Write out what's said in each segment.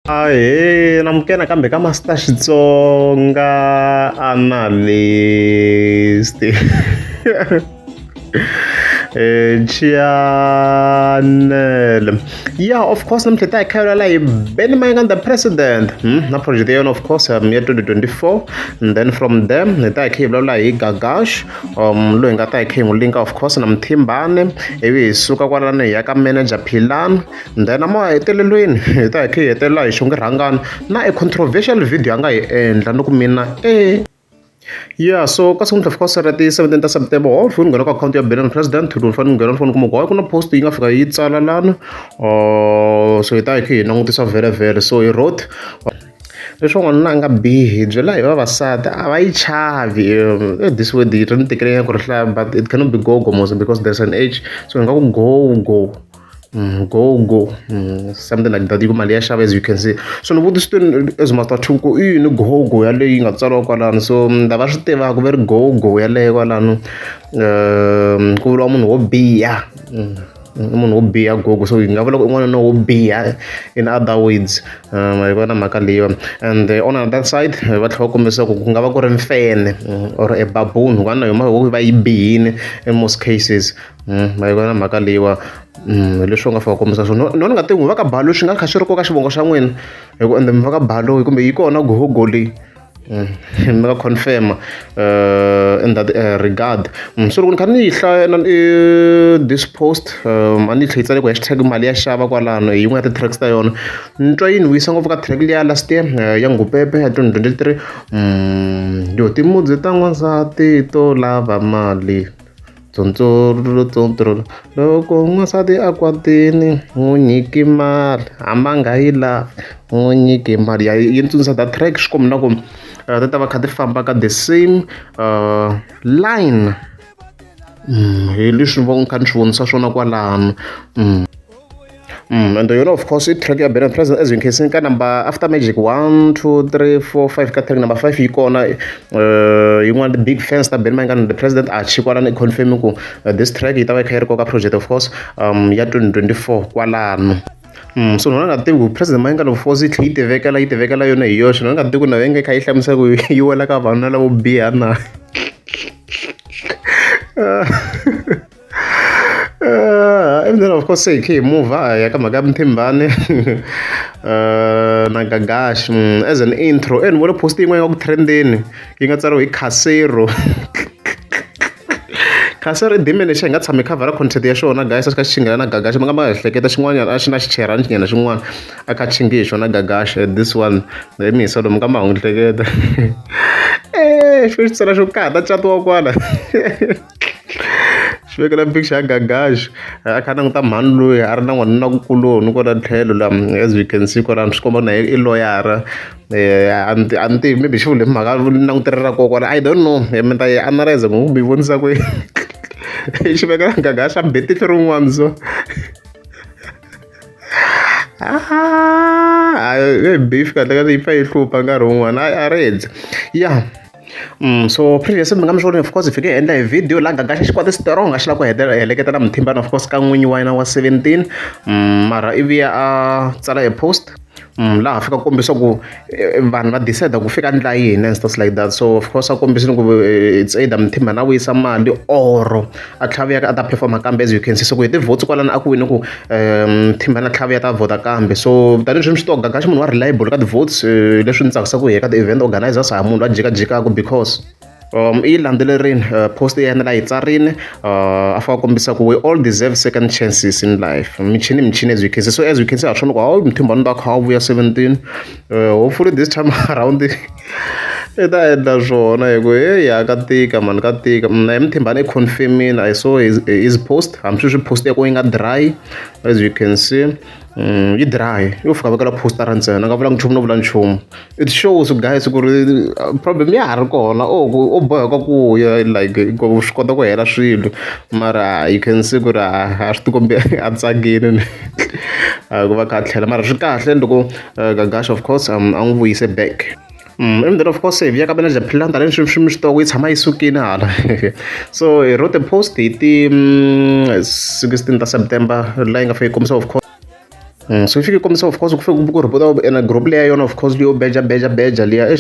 Ahee, namukela kambe ka Master Xitsonga analyst. Channel. Yeah, of course, I'm Teta Kerala, Benny Mangan, the president. Na project yona, of course, year 2024. And then from them, Neta came Lola Gagash, Luingata came Linka, of course, and I'm Timbane, Evi Suka Walane, Yaka manager Pilan. And then I'm a Teleluin, Neta Tela Shungarangan, na a controversial video, and Lanukumina, eh. Yeah, so kasungula of course at the 17th September phone ngona ka account ya Benin president to phone ngona phone kuma kwa kuna post inga fika yi tsala lana so ita ke nangutisa very so I wrote leswo n'wanuna nga bihi byela hi vavasati a va yi chavi this way the ri ni tekelenya ku ri hlaya but it cannot be go most because there's an age so nga ku go something like that. You mali ya xava as you can see so ni vutisa as master two ku i yini go yaleyi nga tsariwa kwalano so lava swi tivaka va ri go yaleyo kwalano ku vuriwa munhu wo biha munhu wo biha gogo so hi nga vula ku n'wanuna wo biha in other words ma yi vona mhaka leyiwa and on that side va tlhela va kombisa ku nga va ku ri mfene or a baboon n'wana hi va yi bihile in most cases ma yi vona mhaka leyiwa leswi nga fika kombisa swona no ni nga tivi va ka balo swi nga kha swi ri koka xivongo xa n'wina hi ku ende mi va ka balo kumbe yi kona gogo leyi mi nga confirm in that regard so loko ni kha ni yi hlaya this post a ni tlhela yi tsale ku hashtag mali ya xava kwalano hi yin'wana ya ti-tracks ta yona ni twa yi ni vuyisa ngopfu ka track liya last year ya Ngupepe ya 2023 yo timudzi ta n'wansati to lava mali tsontsorolo loko n'wansati a kwatini n'wu nyiki mali hamba nga yi lavi n'wu nyiki mali yi tsundzuxa that track swi komba na ku ti ta va kha ti famba ka the same line hi leswi ni va ni kha ni swi vonisa swona kwalano and you know of course it track ya Benin president as you can see ka number after magic 1 2 3 4 5 ka track number 5 yi kona yin'wana the big fans ta Benin Mangan the president a chikwala ni confirm ku this track yi ta va kha yi ri koka project of course ya 2024 kwalano so nona nga tivi ku president Mangan of course yi tlhela yi tivekela yona hi yoxe nona nga tivi ku na venge kha yi hlamusela ku yi wela ka vanhu lavo biha na and then of course say ke move ya ka mhaka Mthimbane na Gagash as an intro and vona post yin'wana ya ku trendeni yi nga tsariwa hi Casero Casero dimene xa hi nga tshami cover content ya xona guys a xi kha xi chingela na Gagash mi nga ma hleketa xin'wana a xi na xicherani xinyana xin'wana a kha chingi hi xona Gagash this one hi misa lomu ka mahungu hleketa xi tsala xo kada catiwa kwala xivekela picture ya Gagash a kha languta mhani loyi a ri na n'wanuna kukuloni kwala tlhelo laha as you can see kwalano swi komba na i loyara a ni tivi maybe xi vule mhaka langutelera ko kwala I don't know mi ta yi analyze ngopfu mi vonisa ku xi vekela Gagash a betihlo rin'wana so beef kahle kahle yi pfa yi hlupha nkarhi wun'wana a ri yeah so previously mi nga mi swona of course hi fike hi endla hi video laha Gagash xikwati strong a xi lava ku heleketa Mthimbane of course ka n'winyi wa yena wa 17 mara ivi a tsala hi post laha fika kombisa ku vanhu va decide ku fika ndla yini and stuff like that so of course a kombisini ku it's either Mthimbane a vuyisa mali or a tlhaviya a ta performa kambe as you can see so ku hi ti-votes kwalano a ku wini ku Mthimbane a tlhaviya ta vhota kambe so tanihileswi mi swi tiva Gagash munhu wa reliable ka ti-votes leswi ni tsakisaka hi ka ti-event organizers a munhu a jikajikaka because i landzelerini post ya yena laha yi tsarile a fika kombisa ku we all deserve second chances in life michini as you can see so as you can see a swona ku hawu Mthimbane ta kha vuya 17 hopefully this time around i ta endla swona hi ku ya ka tika mani ka tika na Mthimbane i confirmini I saw his post hambi swi post ya ku yi nga dry as you can see yi dry yo fika vekela postara ntsena nga vulanga nchumu no vula nchumu it shows guys ku ri problem ya ha ri kona o boheka ku ya like ku swi kota ku hela swilo mara you can see ku ri a swi tikombi a tsakini ku va kha a tlhela mara swi kahle loko Gagash of course a n'wi vuyise back and then of course hi ya ka manager plan tani swi mi swi tiva ku yi tshama yi sukile hala so hi wrote a post hi ti 16 ta September laha yi nga fika yi kombisa of course So if you come, so of course, if you go in a group layer, of course, you beja layer.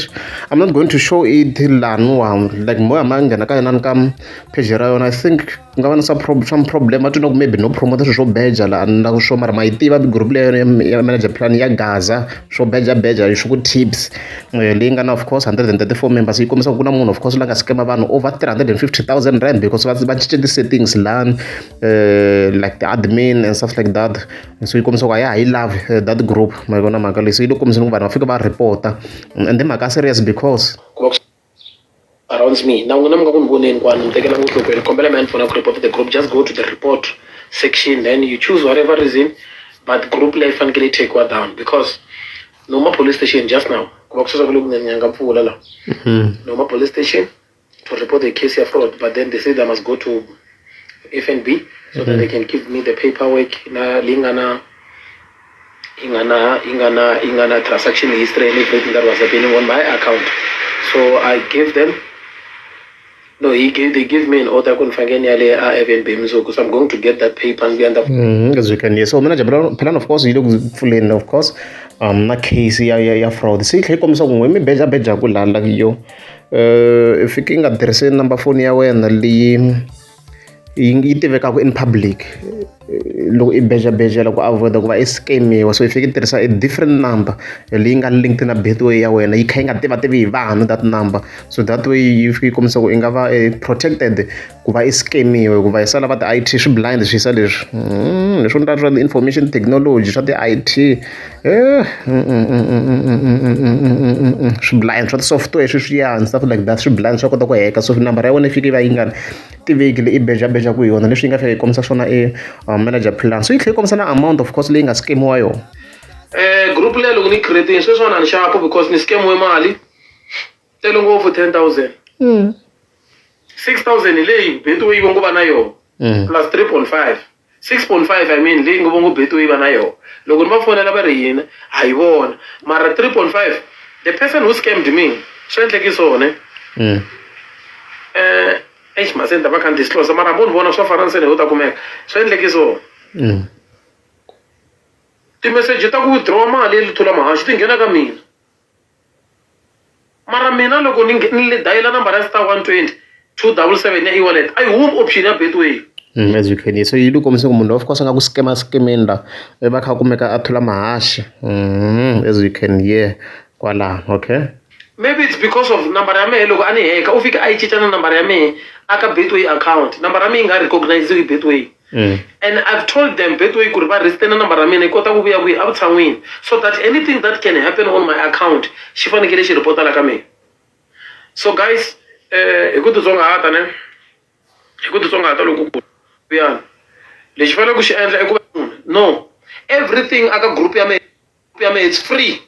I'm not going to show it like more among and I come page around. I think some problem. I don't know, maybe no promoter show beja and now show my diva group layer manager plan ya Gaza, show beja, you show good tips. Linga, of course, 134 members. You come so good of course, like a schema over 350,000 rand because what's the settings land, like the admin and stuff like that. So you come so I love that group. My gonna magali. So you look come so I think about reporter and then my serious because around me. Now, I'm going to take a compliment for a group of the group. Just go to the report section, then you choose whatever reason, but group life and get take what down because no more police station just now. No more police station to report the case of fraud, but then they say they must go to FNB so that they can give me the paperwork ingana transaction history and everything that was happening on my account. So I gave them. No, they give me an order because I'm going to get that paper and be under. As you can, yes. So manager plan of course you look fully in of course na case ya fraud. See click on so when me beja kulala yo. If you can address number phone ya wena li yitiveka in public loko I beja loko avoid ku va scam so if you tirhisa a different number leyi nga linked na betway ya wena yi kha yi nga tivi hi vanhu that number so that way yi komisa ku i nga va protected ku va scam ku va sala va ti IT swi blind swi sa leswi leswo ndla swa information technology swa ti IT swi blind swa software swiya and stuff like that swi blind swa kota ku heka so number ya wena fika yi va yi nga tiveki i beja ku yona leswi yi nga fika yi komisa swona manager plan so yi tlhe komisa na amount of course leyi nga scamiwa yona group leyi loko ni creating sweswo na ni sharp because ni scamiwe mali tele ngopfu 10,000 6,000 leyi betway ngo va na yona plus 3.5 6.5 I mean leyi ngo betway va na yona loko ni va fonela va ri yini hayi vona mara 3.5 the person who scammed me swi endleke swona masenda va can't disclose mara bona vona swa faranse ne uta kumeka swi endleke so ti message ta ku withdraw mali le thula mahashi ti nghena ka mina mara mina loko ni le dial number ya star 120 277 ya e-wallet I home option ya betway as you can so yilu komisa ku munhu of course nga ku scammen la va kha kumeka a thula mahashi as you can kwala okay maybe it's because of number ya me loko ani heka u fika a yi cinca na number ya me aka betway account number ya me nga recognize hi betway and I've told them betway ku ri va register na number ya me kota ku vuya ku a vutshan'wini so that anything that can happen on my account xi fanekele xi report la ka me so guys hi ku titsongahata ne hi ku titsongahata loko kuyani lexi fanele ku xi endla I ku no everything aka group ya me it's free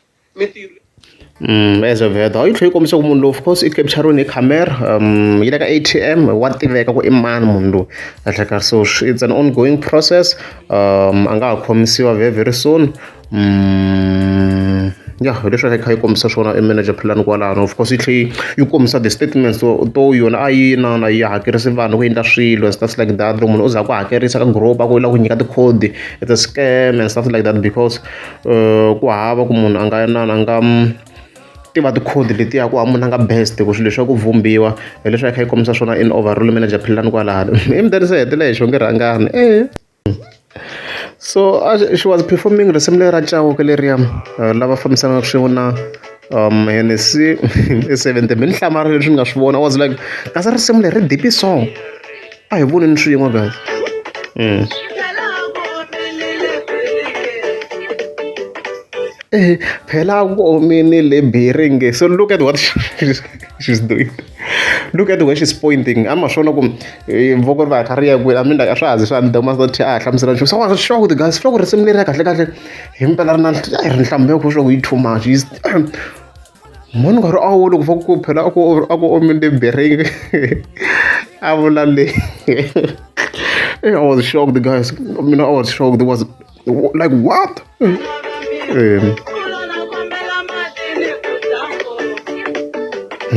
as of that I tlhe komisa ku munhu of course I capture ni camera yi le ka ATM wa tiveka ku I mani munhu atlhaka so it's an ongoing process a nga ha khomisiwa very soon leswi kha yi komisa swona manager plan kwalano of course yi tlhe yi komisa the statements to yona a yi na yi hakerisa vanhu ku endla swilo and stuff like that loko munhu u za ku hakerisa ka group a ku la ku nyika ti-code it's a scam and stuff like that because ku hava ku munhu a nga tiva ti-code letiya ku munhu a nga best ku swilo leswi ku vumbiwa hi leswi kha yi komisa swona in overall manager plan kwalano imdarisa hetile xo nge rhangani so she was performing recently ra Chauke leriya lava fambisana swin'we na Hennessy 70 mi ni hlamara leswi ni nga swi vona I was like kasi risimu leri ri deep song a hi voneni swin'we guys phela ku ominile biringe so look at what she's doing look at where she's pointing ama swona ku voko va career ku I mean like swa hazi swa ndoma that a hlamusela nchumu so I was shocked guys flo ku risimu leri kahle himpela ri na ri nhlambe ku swo ku too much is munhu ngari a wo loko va ku phela aku omile biringe a vula le I was shocked guys I mean I was shocked it was like what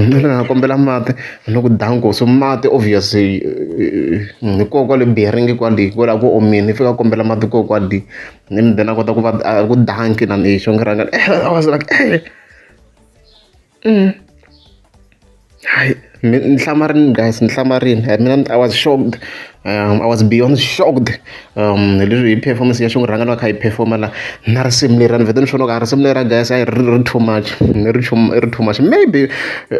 na kombela mati no ku dango so mati obviously ni ko kwale bearing kwali ko la ku omini fika kombela mati ko kwali ni mdena kota ku va ku danki na ni shongranga I was like Hi, Nhlamarin guys, Nhlamarin. I mean, I was shocked. I was beyond shocked. Literally performance ya shongranga no kai perform la nar similar and vedon shono gar similar guys I read too much. Read too much. Maybe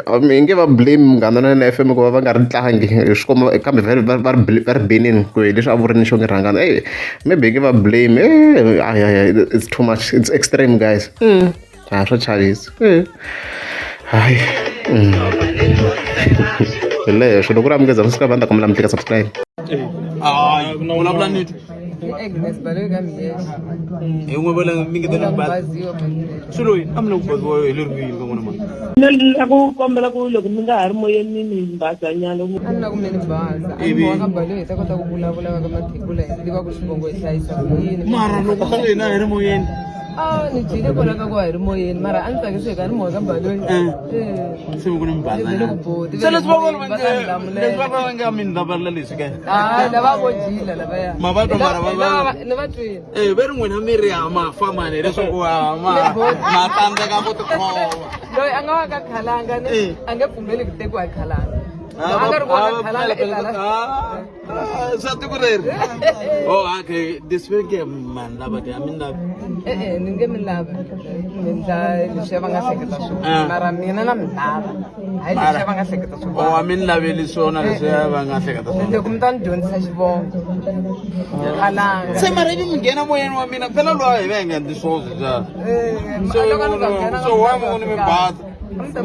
I mean give a blame ngana na FM ko va ngar tlangi. Skoma come very benin ko this avurin shongranga. Hey, maybe give a blame. It's too much. It's extreme guys. So Charles. Hi. Leo should go amgeza subscribe anda kama mtaka subscribe. Una plan nini? Agnes baloga miyesh. Ngobela mingi tena bad. Sulo amna ubazwa elirwi ngona man. Aku kombela ku loko mi nga ha ri moyeni ni mbazanyana. Anna kumele baza. Ngoba baloyi ta kota ku vulavula ka mathikula ndi va ku xivongo hi hlayisa ku yini. Mara loko khale na ri moyeni. Ni jile kona ka ku hi ri moyeni mara a ni tsakise ka ni moya ka baloyi. Se ku ni mbazanyana. Sele sibongo leswi va mina lavala leswi ke. Lava vo jila lavaya. Mavato mara va. Ni va twini. Veri n'wina mi ri ama fama ne leswaku ma tsandzeka ku tikhoma. Loyi a nga wa ka khalanga ni a nge pfumeli ku tekiwa hi khalanga. A nga ri kona khalanga Sa tiko reri. Oh okay, this week man lava ke amin lava. Ni nge mi lava. Mi ndla leswi va nga hleketa swona. Mara mina na mi lava. Hayi leswi va nga hleketa swona. Oh amin laveli swona leswi va nga hleketa swona. Loko mi ta ni dyondzisa xivongo. Khalanga. Se mara ivi mi nghena moyeni wa mina phela lowa hi va hi nga endli swozo ja. So wa mu ni mi bata. I'm